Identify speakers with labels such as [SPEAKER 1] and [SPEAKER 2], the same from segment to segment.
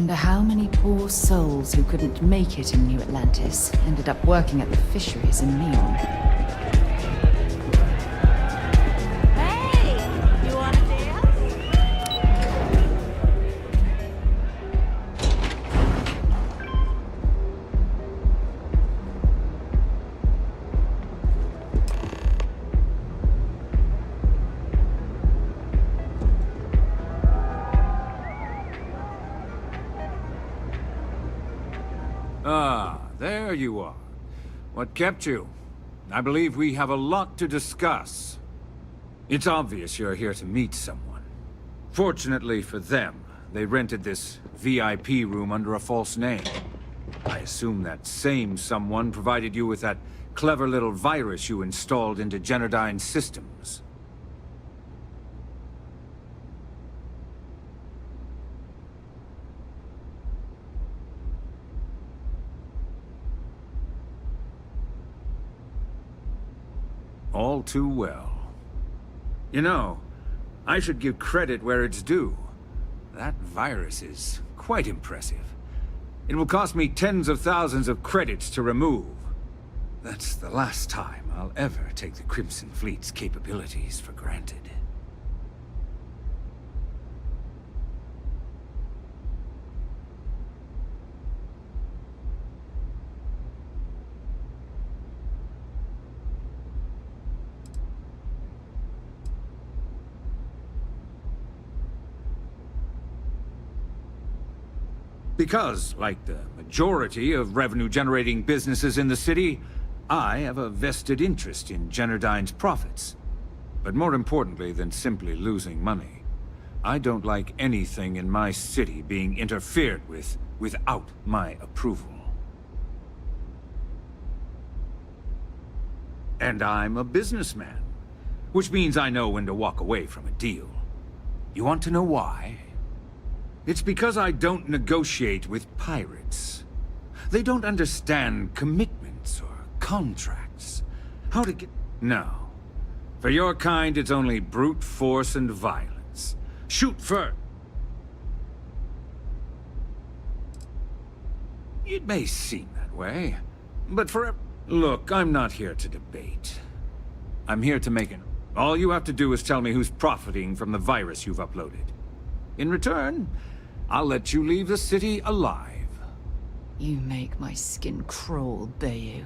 [SPEAKER 1] wonder how many poor souls who couldn't make it in New Atlantis ended up working at the fisheries in Neon.
[SPEAKER 2] Hey! You wanna dance?
[SPEAKER 3] Ah, there you are. What kept you? I believe we have a lot to discuss. It's obvious you're here to meet someone. Fortunately for them, they rented this VIP room under a false name. I assume that same someone provided you with that clever little virus you installed into Generdyne's systems. All too well. You know, I should give credit where it's due. That virus is quite impressive. It will cost me tens of thousands of credits to remove. That's the last time I'll ever take the Crimson Fleet's capabilities for granted. Because, like the majority of revenue-generating businesses in the city, I have a vested interest in Generdyne's profits. But more importantly than simply losing money, I don't like anything in my city being interfered with without my approval. And I'm a businessman, which means I know when to walk away from a deal. You want to know why? It's because I don't negotiate with pirates. They don't understand commitments or contracts. How to get... No. For your kind, it's only brute force and violence. Shoot first. It may seem that way, but for... Look, I'm not here to debate. I'm here to make an... All you have to do is tell me who's profiting from the virus you've uploaded. In return, I'll let you leave the city alive.
[SPEAKER 1] You make my skin crawl, Bayou.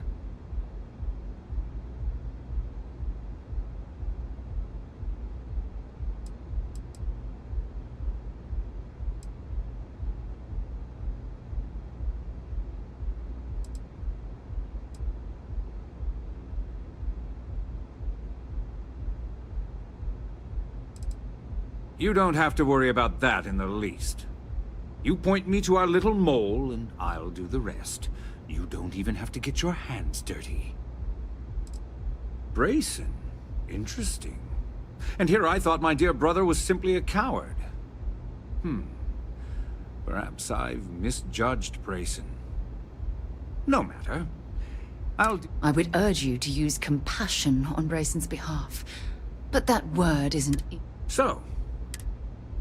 [SPEAKER 3] You don't have to worry about that in the least. You point me to our little mole, and I'll do the rest. You don't even have to get your hands dirty. Brayson. Interesting. And here I thought my dear brother was simply a coward. Perhaps I've misjudged Brayson. No matter.
[SPEAKER 1] I would urge you to use compassion on Brayson's behalf. But that word isn't...
[SPEAKER 3] So.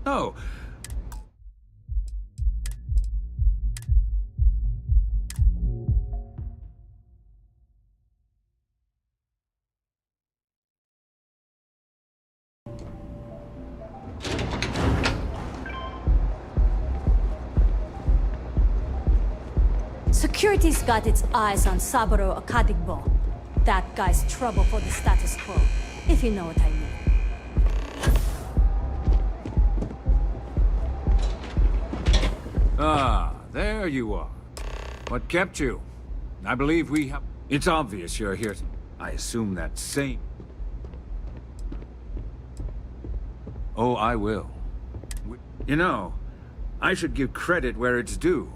[SPEAKER 3] Oh.
[SPEAKER 2] Security's got its eyes on Saburo Akadigbo. That guy's trouble for the status quo, if you know what I mean.
[SPEAKER 3] Ah, there you are. What kept you? I believe we have... It's obvious you're here to... I assume that same... Oh, I will. You know, I should give credit where it's due.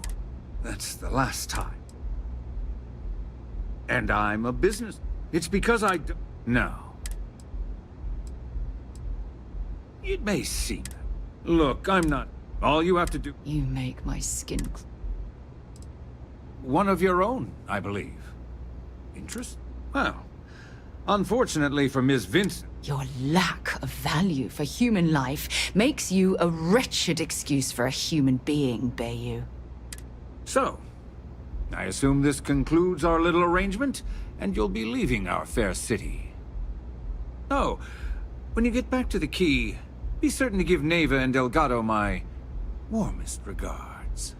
[SPEAKER 3] That's the last time. And I'm a business... It's because I do... No. It may seem that... Look, I'm not... All you have to do...
[SPEAKER 1] You make my skin...
[SPEAKER 3] One of your own, I believe. Interest? Well, unfortunately for Ms. Vincent,
[SPEAKER 1] Your lack of value for human life makes you a wretched excuse for a human being, Bayou.
[SPEAKER 3] So, I assume this concludes our little arrangement, and you'll be leaving our fair city. Oh, when you get back to the key, be certain to give Neva and Delgado my warmest regards.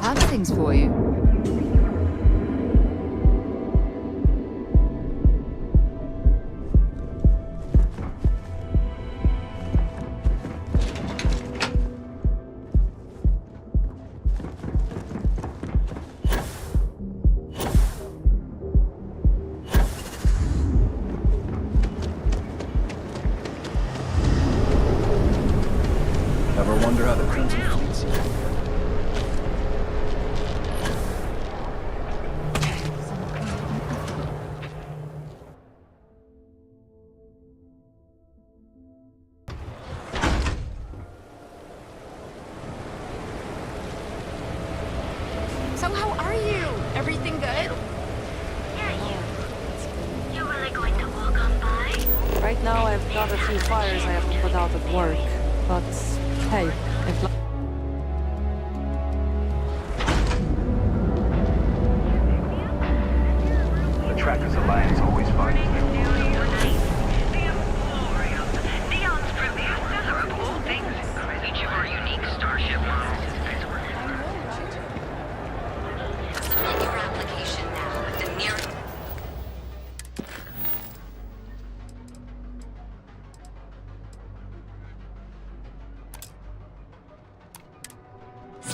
[SPEAKER 1] Have things for you.
[SPEAKER 4] Ever wonder how the Crimson Fleet sees it?
[SPEAKER 5] So how are you? Everything good?
[SPEAKER 6] Yeah, you. You really going to walk on by?
[SPEAKER 7] Right now I've got a few fires I have to put out at work, but hey, if
[SPEAKER 4] The Trackers Alliance always finds their way.
[SPEAKER 6] The Emporium. Neon's producers are of all things incredible. Each of our unique starship models is
[SPEAKER 1] Submit your application now with the nearest...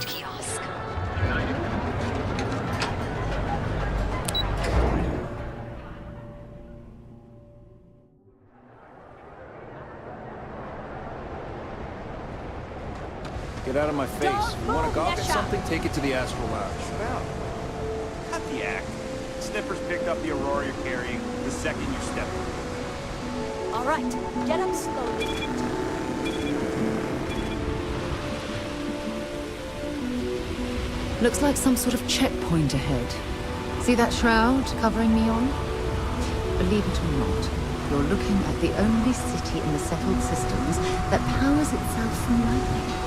[SPEAKER 1] kiosk.
[SPEAKER 4] Get out of my face.
[SPEAKER 2] Don't
[SPEAKER 4] You want
[SPEAKER 2] move,
[SPEAKER 4] to gawk at
[SPEAKER 2] Yasha.
[SPEAKER 4] something? Take it to the Astral Lounge. Sit down. Cut the act. Snippers picked up the Aurora you're carrying the second you stepped in.
[SPEAKER 2] All right, get up slowly.
[SPEAKER 1] Looks like some sort of checkpoint ahead. See that shroud covering me on? Believe it or not, you're looking at the only city in the settled systems that powers itself from lightning.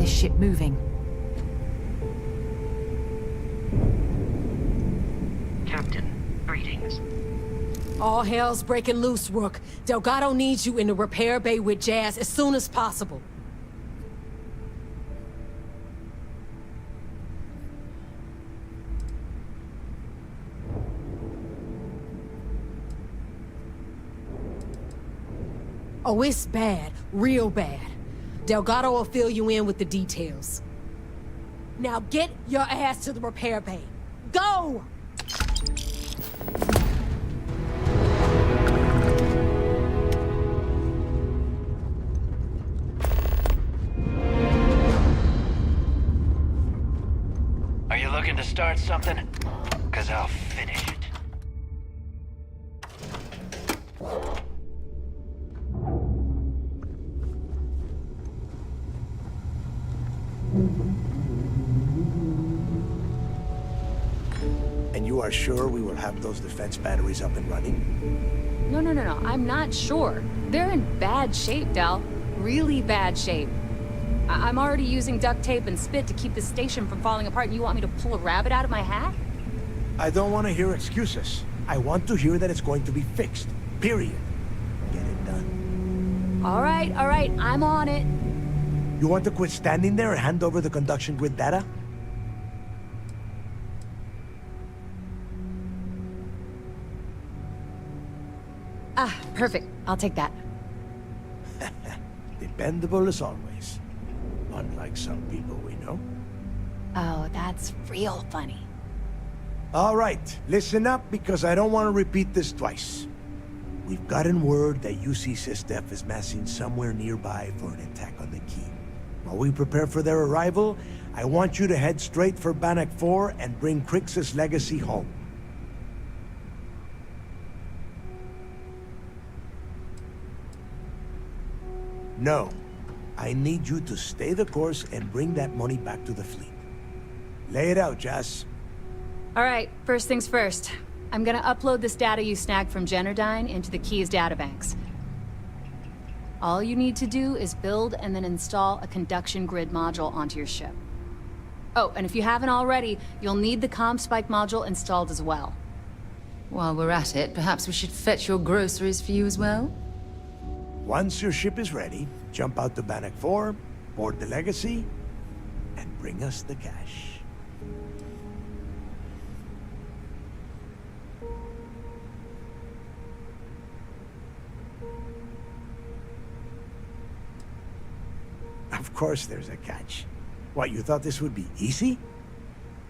[SPEAKER 1] this ship moving.
[SPEAKER 6] Captain, greetings.
[SPEAKER 8] All hell's breaking loose, Rook. Delgado needs you in the repair bay with Jazz as soon as possible. Oh, it's bad. Real bad. Delgado will fill you in with the details. Now get your ass to the repair bay. Go!
[SPEAKER 9] Are you looking to start something? 'Cause I'll finish it.
[SPEAKER 10] And you are sure we will have those defense batteries up and running?
[SPEAKER 5] No. I'm not sure. They're in bad shape, Del. Really bad shape. I'm already using duct tape and spit to keep the station from falling apart, and you want me to pull a rabbit out of my hat?
[SPEAKER 10] I don't want to hear excuses. I want to hear that it's going to be fixed. Period. Get it done.
[SPEAKER 5] All right. I'm on it.
[SPEAKER 10] You want to quit standing there and hand over the conduction grid data?
[SPEAKER 5] Ah, perfect. I'll take that.
[SPEAKER 10] Dependable as always. Unlike some people we know.
[SPEAKER 5] Oh, that's real funny.
[SPEAKER 10] All right, listen up because I don't want to repeat this twice. We've gotten word that UC SysDef is massing somewhere nearby for an attack on the key. While we prepare for their arrival, I want you to head straight for Bannock 4 and bring Crix's legacy home. No, I need you to stay the course and bring that money back to the fleet. Lay it out, Jazz.
[SPEAKER 5] All right, first things first. I'm gonna upload this data you snagged from Generdyne into the Key's databanks. All you need to do is build and then install a conduction grid module onto your ship. Oh, and if you haven't already, you'll need the comm spike module installed as well.
[SPEAKER 1] While we're at it, perhaps we should fetch your groceries for you as well?
[SPEAKER 10] Once your ship is ready, jump out to Bannock 4, board the Legacy, and bring us the cash. Of course there's a catch. What, you thought this would be easy?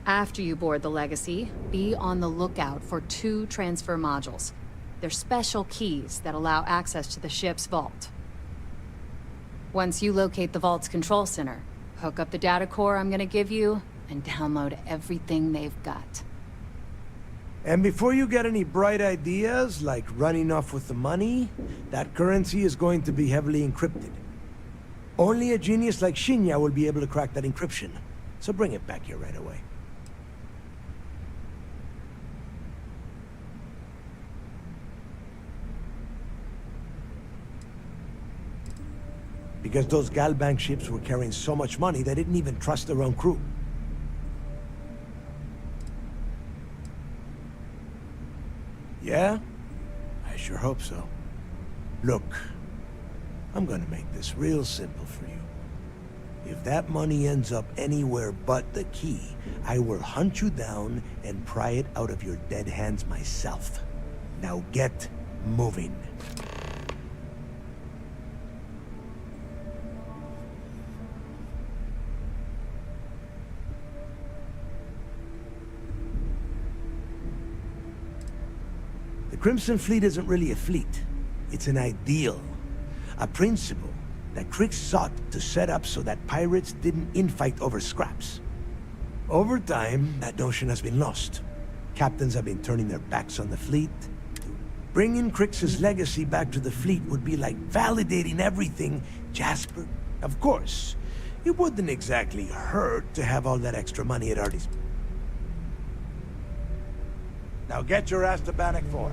[SPEAKER 5] After you board the Legacy, be on the lookout for 2 transfer modules. They're special keys that allow access to the ship's vault. Once you locate the vault's control center, hook up the data core I'm gonna give you, and download everything they've got.
[SPEAKER 10] And before you get any bright ideas, like running off with the money, that currency is going to be heavily encrypted. Only a genius like Shinya will be able to crack that encryption, so bring it back here right away. Because those Galbank ships were carrying so much money, they didn't even trust their own crew. Yeah? I sure hope so. Look, I'm gonna make this real simple for you. If that money ends up anywhere but the key, I will hunt you down and pry it out of your dead hands myself. Now get moving. The Crimson Fleet isn't really a fleet. It's an ideal. A principle that Crix sought to set up so that pirates didn't infight over scraps. Over time, that notion has been lost. Captains have been turning their backs on the fleet. Bringing Crix's legacy back to the fleet would be like validating everything Jasper. Of course, it wouldn't exactly hurt to have all that extra money at Artie's. Now get your ass to Bannock 4.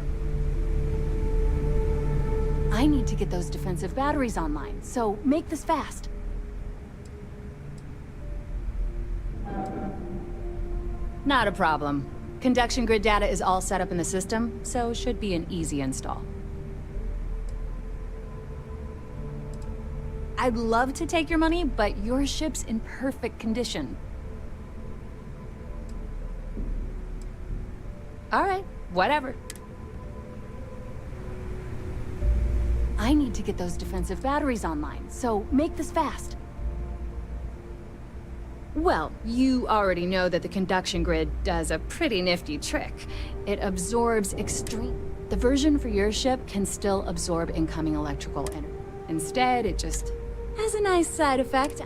[SPEAKER 5] I need to get those defensive batteries online, so make this fast. Not a problem. Conduction grid data is all set up in the system, so should be an easy install. I'd love to take your money, but your ship's in perfect condition. All right, whatever. I need to get those defensive batteries online, so make this fast. Well, you already know that the conduction grid does a pretty nifty trick. It absorbs extreme... The version for your ship can still absorb incoming electrical energy. Instead, it just has a nice side effect.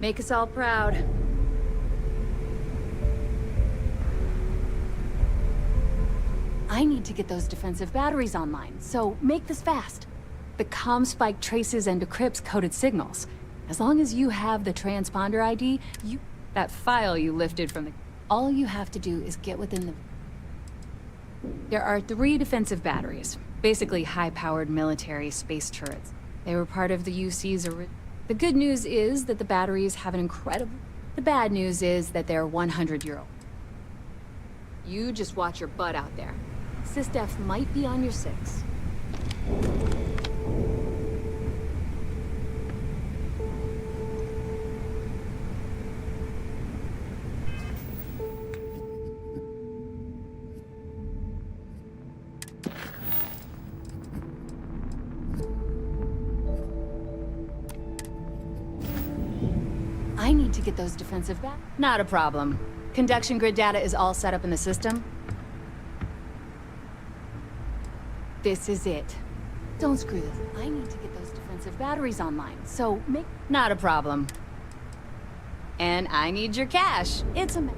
[SPEAKER 5] Make us all proud. I need to get those defensive batteries online, so make this fast. The comm spike traces and decrypts coded signals. As long as you have the transponder ID, that file you lifted from the... All you have to do is get within the... There are 3 defensive batteries, basically high-powered military space turrets. They were part of the UC's original... The good news is that the batteries have an incredible... The bad news is that they're 100-year-old. You just watch your butt out there. SysDef might be on your 6. I need to get those defensive back. Not a problem. Conduction grid data is all set up in the system. This is it. Don't screw this. I need to get those defensive batteries online, so make... Not a problem. And I need your cash. It's a...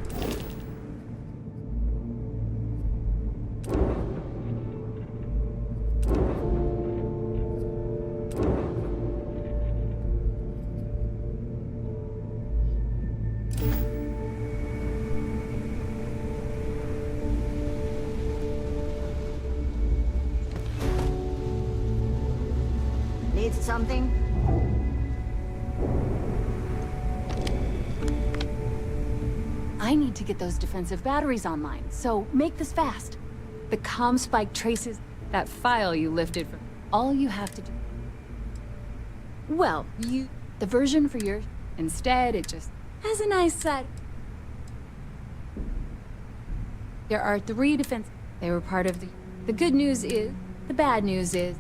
[SPEAKER 11] Need something?
[SPEAKER 5] I need to get those defensive batteries online, so make this fast. The comm spike traces that file you lifted from... All you have to do... Well, the version for your... Instead, it just has a nice side... There are 3 defense... They were part of the... The good news is... The bad news is...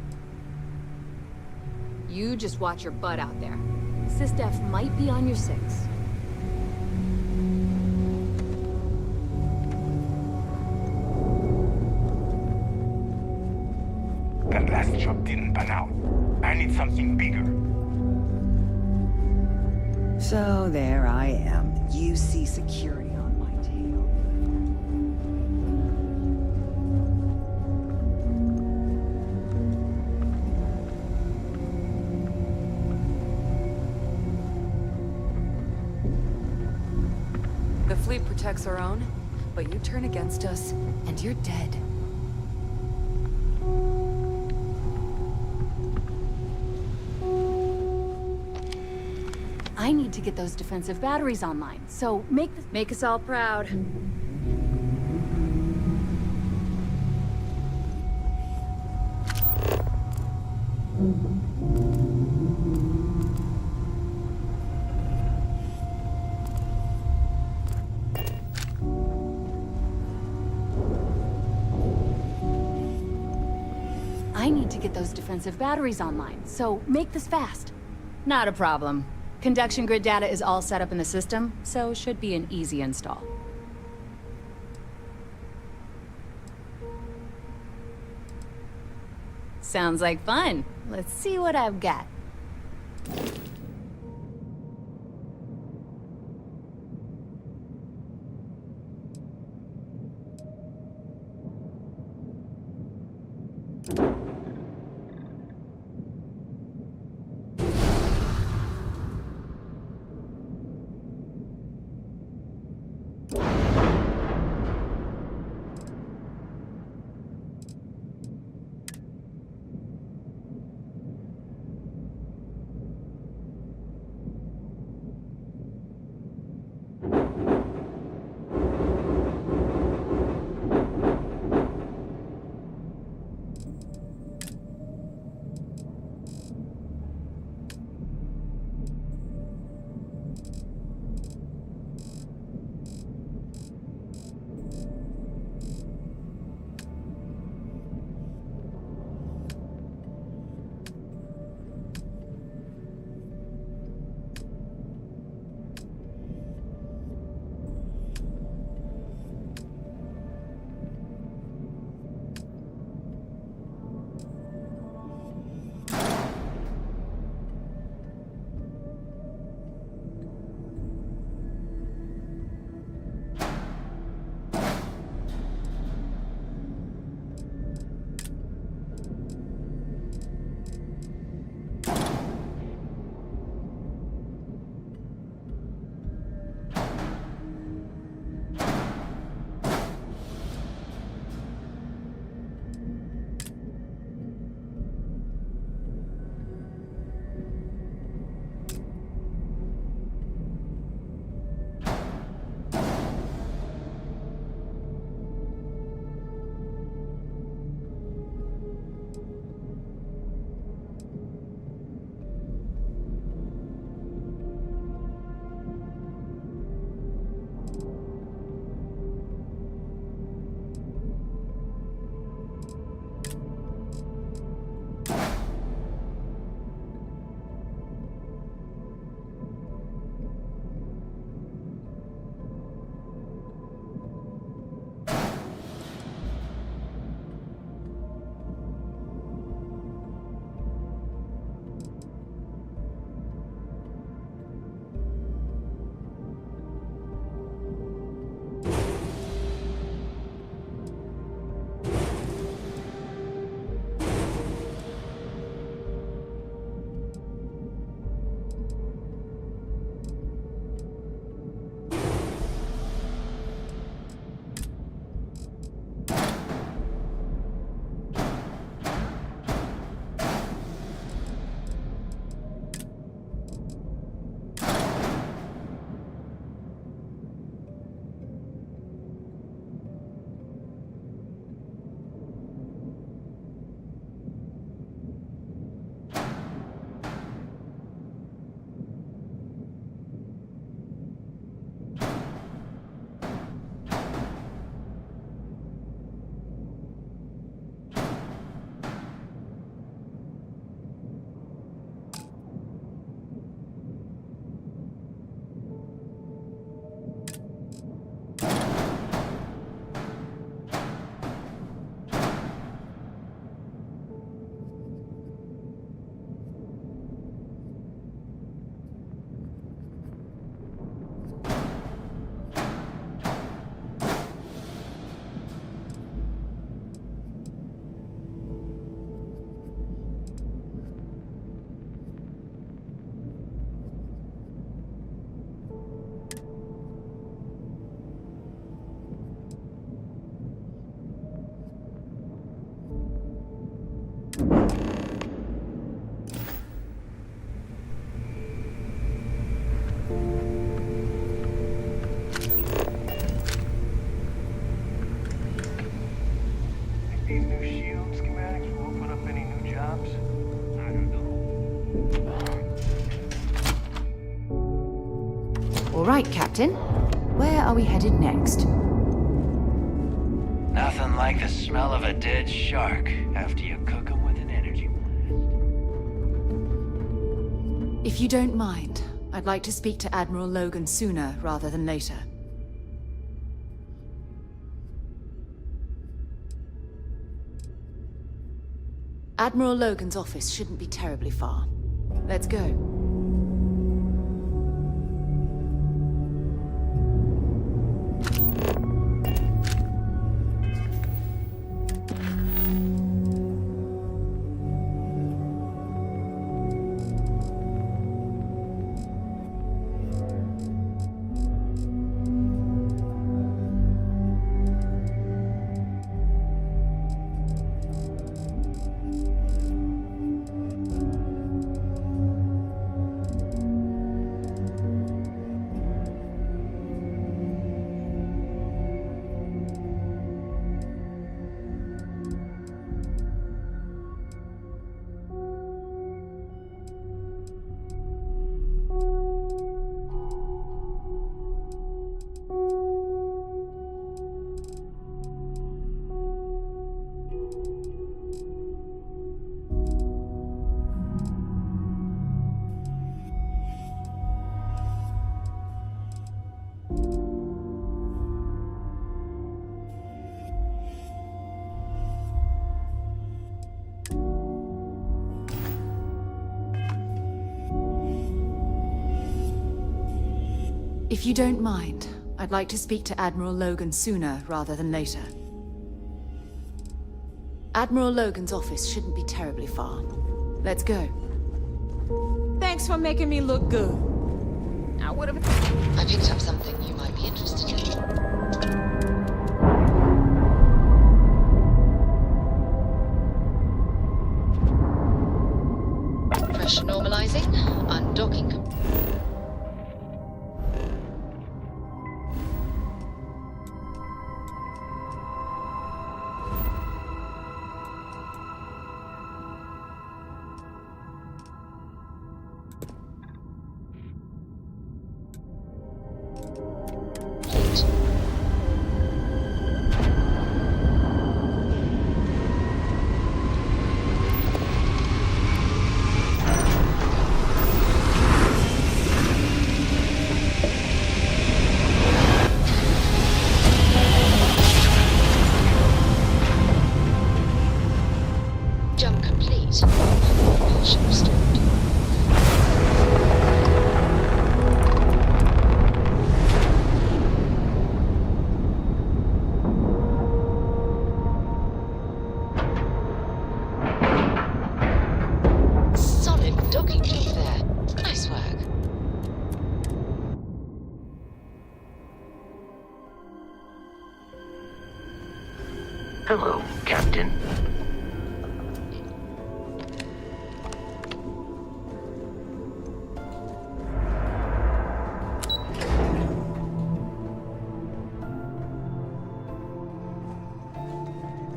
[SPEAKER 5] You just watch your butt out there. SysDef might be on your 6.
[SPEAKER 12] That last job didn't pan out. I need something bigger.
[SPEAKER 11] So there I am. UC security on my tail.
[SPEAKER 1] The fleet protects our own, but you turn against us, and you're dead.
[SPEAKER 5] I need to get those defensive batteries online, so make us all proud. I need to get those defensive batteries online, so make this fast. Not a problem. Conduction grid data is all set up in the system, so should be an easy install. Sounds like fun. Let's see what I've got.
[SPEAKER 9] These new shield schematics will open up any new jobs? I don't know.
[SPEAKER 1] All right, Captain. Where are we headed next?
[SPEAKER 9] Nothing like the smell of a dead shark after you cook them with an energy blast.
[SPEAKER 1] If you don't mind, I'd like to speak to Admiral Logan sooner rather than later. Admiral Logan's office shouldn't be terribly far. Let's go. If you don't mind, I'd like to speak to Admiral Logan sooner rather than later. Admiral Logan's office shouldn't be terribly far. Let's go.
[SPEAKER 8] Thanks for making me look good. Now what have
[SPEAKER 1] I picked up something you might be interested in. Pressure normalizing, undocking. Jump complete. Propulsion restored. Solid docking job there. Nice work.
[SPEAKER 9] Hello, Captain.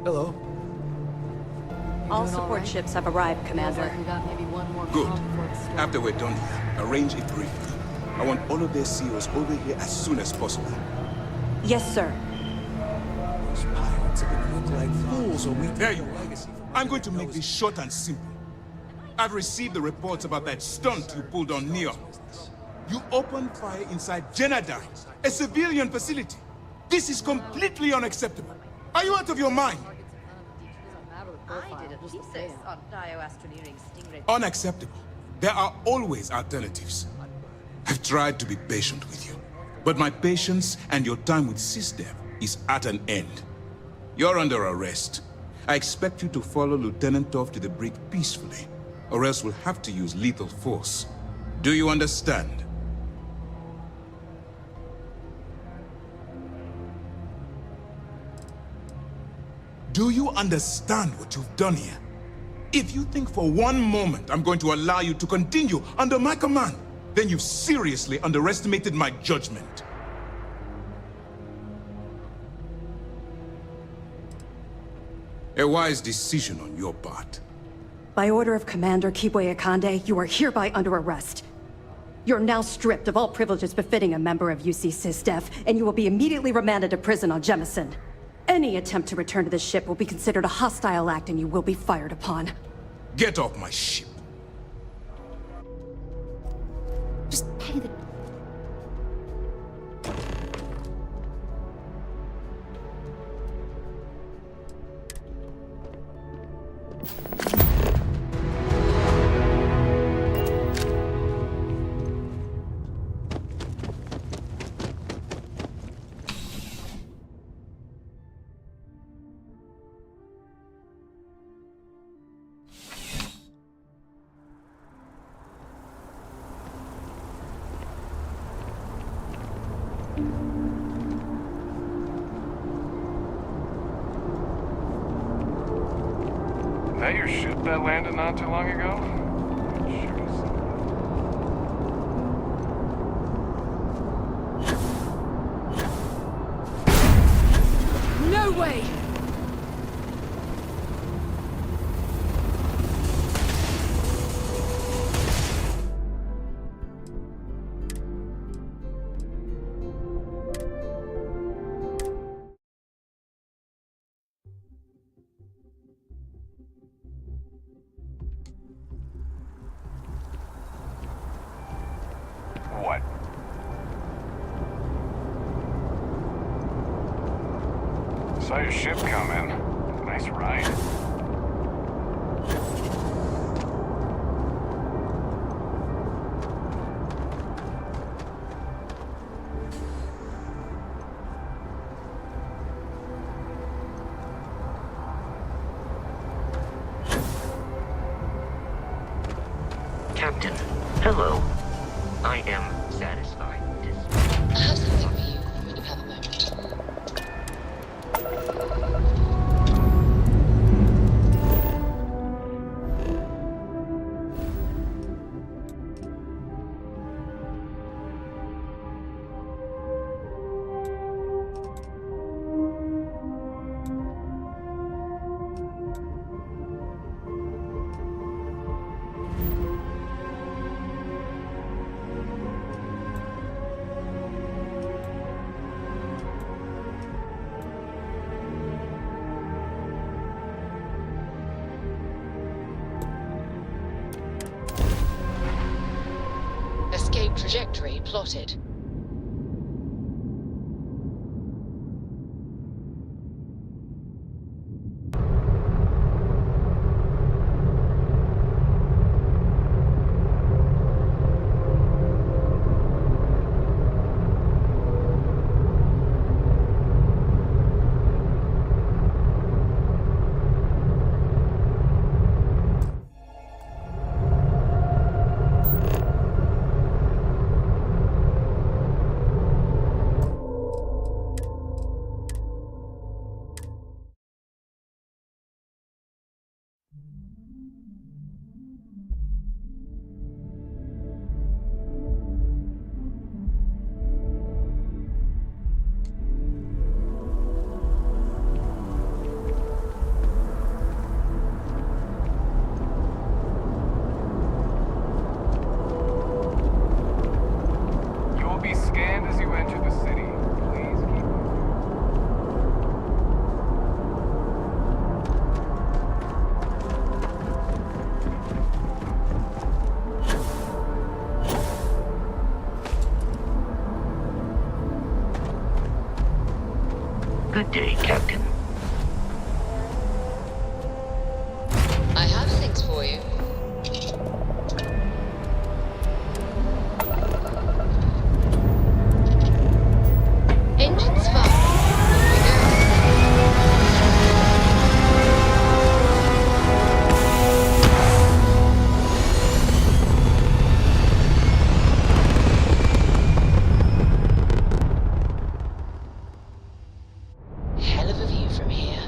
[SPEAKER 10] Hello.
[SPEAKER 2] All support ships have arrived, Commander.
[SPEAKER 1] We got maybe one more
[SPEAKER 13] Good.
[SPEAKER 1] call before the storm.
[SPEAKER 13] After we're done here, arrange a briefing. I want all of their CEOs over here as soon as possible.
[SPEAKER 2] Yes, sir.
[SPEAKER 10] Those pirates are gonna look like fools when we
[SPEAKER 13] There you are. I'm going to make this short and simple. I've received the reports about that stunt you pulled on Neon. You opened fire inside Genadine, a civilian facility. This is completely unacceptable. Are you out of your mind?
[SPEAKER 1] I did a thesis on bioastroneering stingray.
[SPEAKER 13] Unacceptable. There are always alternatives. I've tried to be patient with you, but my patience and your time with SysDev is at an end. You're under arrest. I expect you to follow Lieutenant Toff to the brig peacefully, or else we'll have to use lethal force. Do you understand? Do you understand what you've done here? If you think for one moment I'm going to allow you to continue under my command, then you've seriously underestimated my judgment. A wise decision on your part.
[SPEAKER 2] By order of Commander Kibwe Akande, you are hereby under arrest. You're now stripped of all privileges befitting a member of UC SysDef, and you will be immediately remanded to prison on Jemison. Any attempt to return to the ship will be considered a hostile act and you will be fired upon.
[SPEAKER 13] Get off my ship.
[SPEAKER 1] Just pay the...
[SPEAKER 12] That your ship that landed not too long ago?
[SPEAKER 8] No way!
[SPEAKER 12] What? Saw your ship come in. Nice ride.
[SPEAKER 14] Captain, hello. I am satisfied.
[SPEAKER 1] I have something for you when you have a moment. Escape trajectory plotted.
[SPEAKER 14] Good day, Captain.
[SPEAKER 1] I have things for you. Engines fire. Hell of a view from here.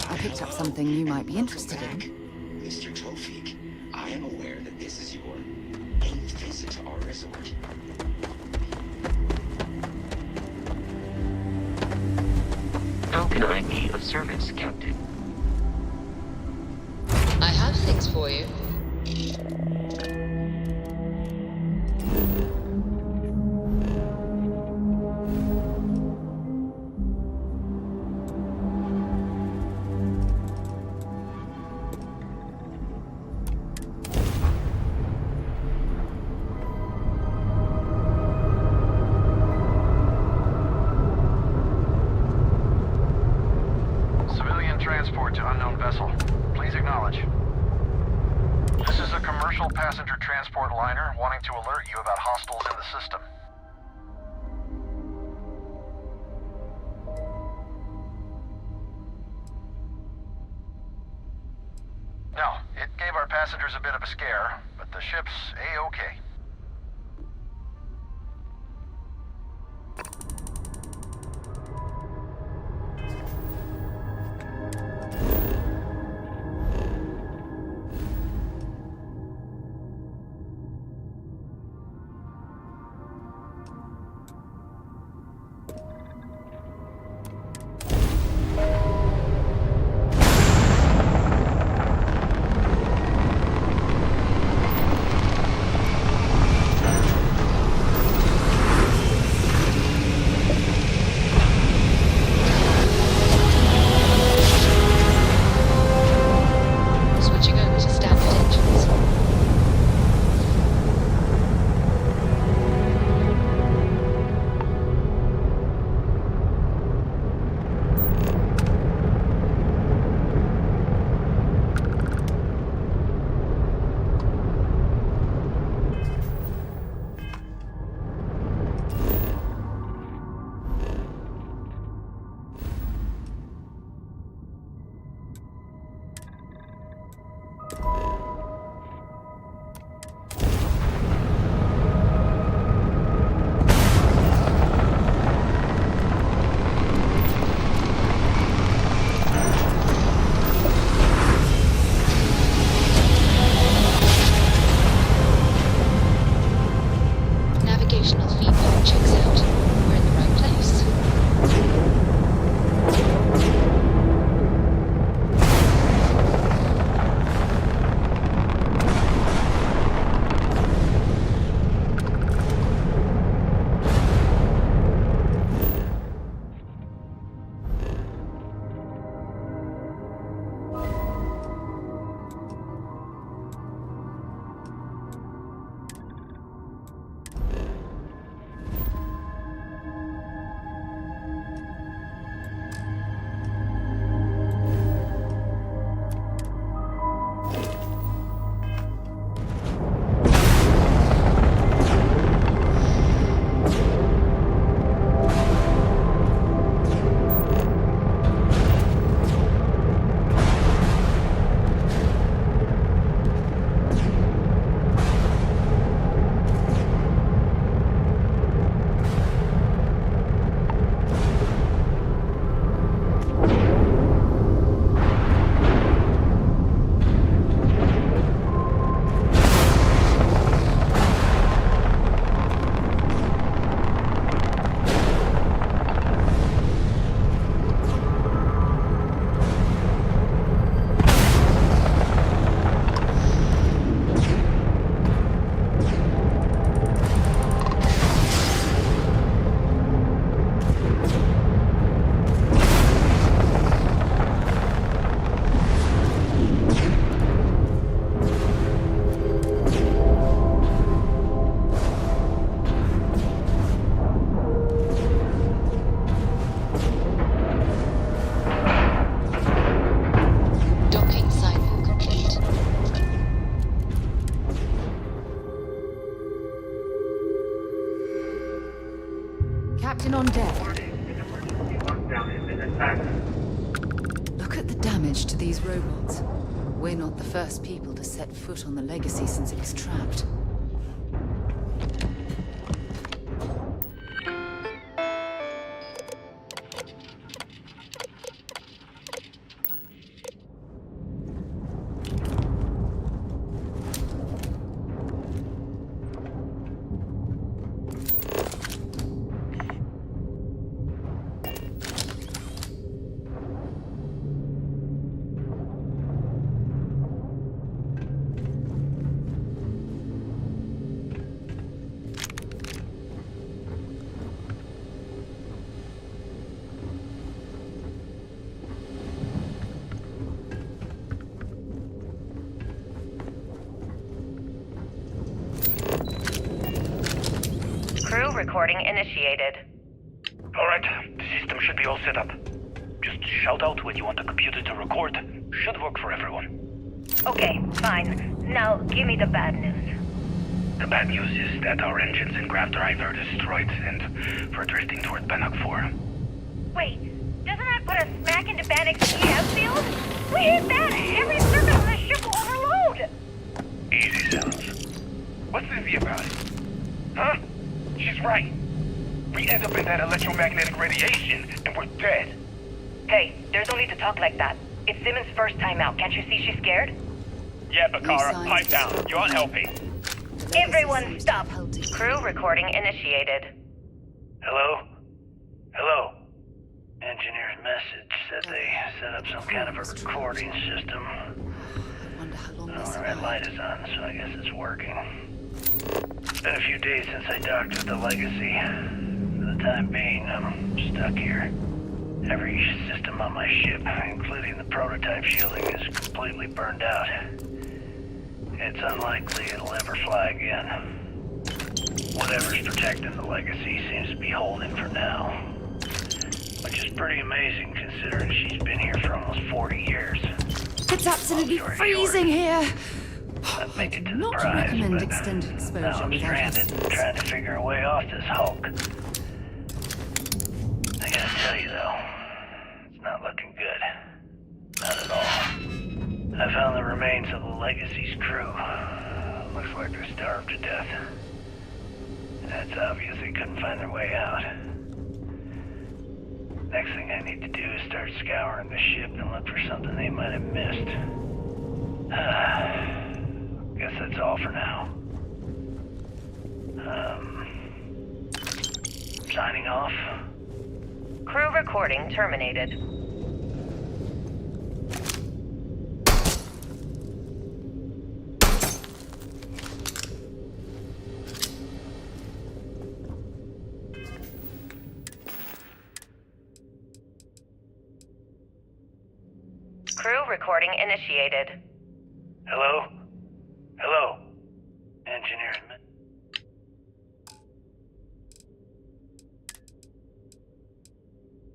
[SPEAKER 1] I picked up something you might be interested in.
[SPEAKER 15] Mr. Tofik, I am aware that this is your 8th visit to our resort.
[SPEAKER 14] How can I be of service, Captain?
[SPEAKER 1] I have things for you.
[SPEAKER 9] Transport to unknown vessel. Please acknowledge. This is a commercial passenger transport liner wanting to alert you about hostiles in the system. No, it gave our passengers a bit of a scare, but the ship's A-okay.
[SPEAKER 1] Captain on deck. Look at the damage to these robots. We're not the first people to set foot on the Legacy since it was trapped.
[SPEAKER 6] Crew recording initiated.
[SPEAKER 12] Alright, the system should be all set up. Just shout out when you want the computer to record. Should work for everyone.
[SPEAKER 6] Okay, fine. Now, give me the bad news.
[SPEAKER 12] The bad news is that our engines and grav drive are destroyed, and we're drifting toward Bannock 4.
[SPEAKER 6] Wait, doesn't that put us smack into Bannock's EM field? We hit that! Every circuit on the ship will overload!
[SPEAKER 12] Easy, Simmons. What's easy about it? Huh? She's right. We end up in that electromagnetic radiation, and we're dead.
[SPEAKER 6] Hey, there's no need to talk like that. It's Simmons' first time out. Can't you see she's scared?
[SPEAKER 4] Yeah, Bakara, pipe down. You're unhealthy.
[SPEAKER 6] Everyone stop. Crew recording initiated.
[SPEAKER 12] Hello? Hello? Engineer's message said they set up some kind of a recording system. The red light is on, so I guess it's working. It's been a few days since I docked with the Legacy. For the time being, I'm stuck here. Every system on my ship, including the prototype shielding, is completely burned out. It's unlikely it'll ever fly again. Whatever's protecting the Legacy seems to be holding for now. Which is pretty amazing considering she's been here for almost 40 years.
[SPEAKER 1] It's absolutely freezing here.
[SPEAKER 12] I'd make it to the
[SPEAKER 1] Not
[SPEAKER 12] prize,
[SPEAKER 1] recommend
[SPEAKER 12] but
[SPEAKER 1] extended
[SPEAKER 12] now
[SPEAKER 1] exposure
[SPEAKER 12] I'm
[SPEAKER 1] without
[SPEAKER 12] stranded and trying to figure a way off this hulk. I gotta tell you though, it's not looking good. Not at all. I found the remains of the Legacy's crew. Looks like they're starved to death. That's obvious they couldn't find their way out. Next thing I need to do is start scouring the ship and look for something they might have missed. Guess that's all for now. Signing off.
[SPEAKER 6] Crew recording terminated. Crew recording initiated.
[SPEAKER 12] Hello? Hello? Engineers.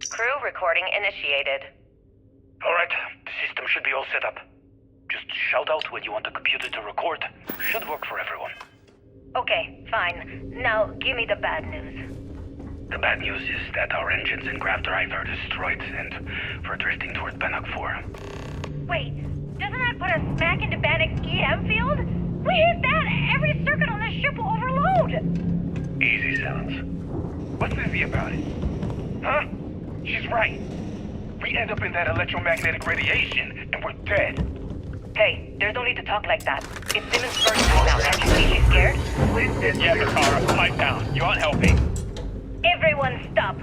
[SPEAKER 6] Crew recording initiated.
[SPEAKER 12] Alright, the system should be all set up. Just shout out when you want the computer to record. Should work for everyone.
[SPEAKER 6] Okay, fine. Now, give me the bad news.
[SPEAKER 12] The bad news is that our engines and grav drive are destroyed, and we're drifting toward Bannock 4.
[SPEAKER 6] Wait, doesn't that put us smack into Bannock's EM field? We hit that! Every circuit on the ship will overload!
[SPEAKER 12] Easy, Simmons. What's easy about it? Huh? She's right. We end up in that electromagnetic radiation, and we're dead.
[SPEAKER 6] Hey, there's no need to talk like that. It's Simmons' first time out. Can't you see she's scared?
[SPEAKER 4] Yeah, Bakara, pipe down. You're unhealthy.
[SPEAKER 6] Everyone stop.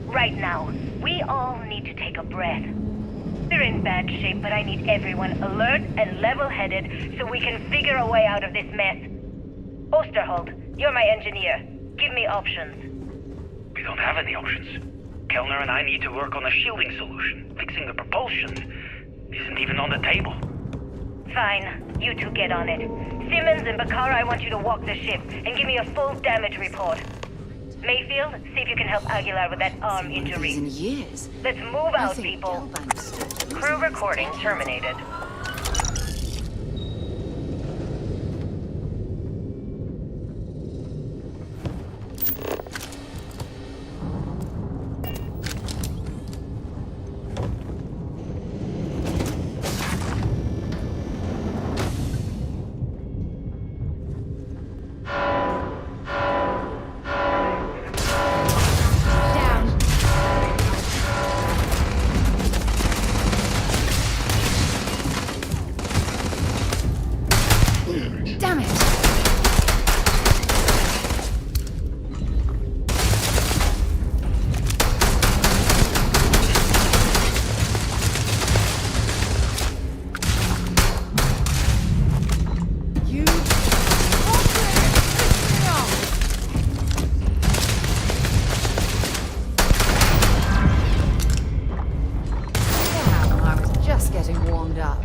[SPEAKER 6] Right now. We all need to take a breath. We're in bad shape, but I need everyone alert and level-headed so we can figure a way out of this mess. Osterholt, you're my engineer. Give me options.
[SPEAKER 12] We don't have any options. Kellner and I need to work on a shielding solution. Fixing the propulsion isn't even on the table.
[SPEAKER 6] Fine. You two get on it. Simmons and Bakara, I want you to walk the ship and give me a full damage report. Mayfield, see if you can help Aguilar with that arm injury.
[SPEAKER 1] In years.
[SPEAKER 6] Let's move out, people. Crew recording terminated.
[SPEAKER 1] Damn it! Getting warmed up.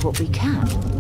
[SPEAKER 1] what we can.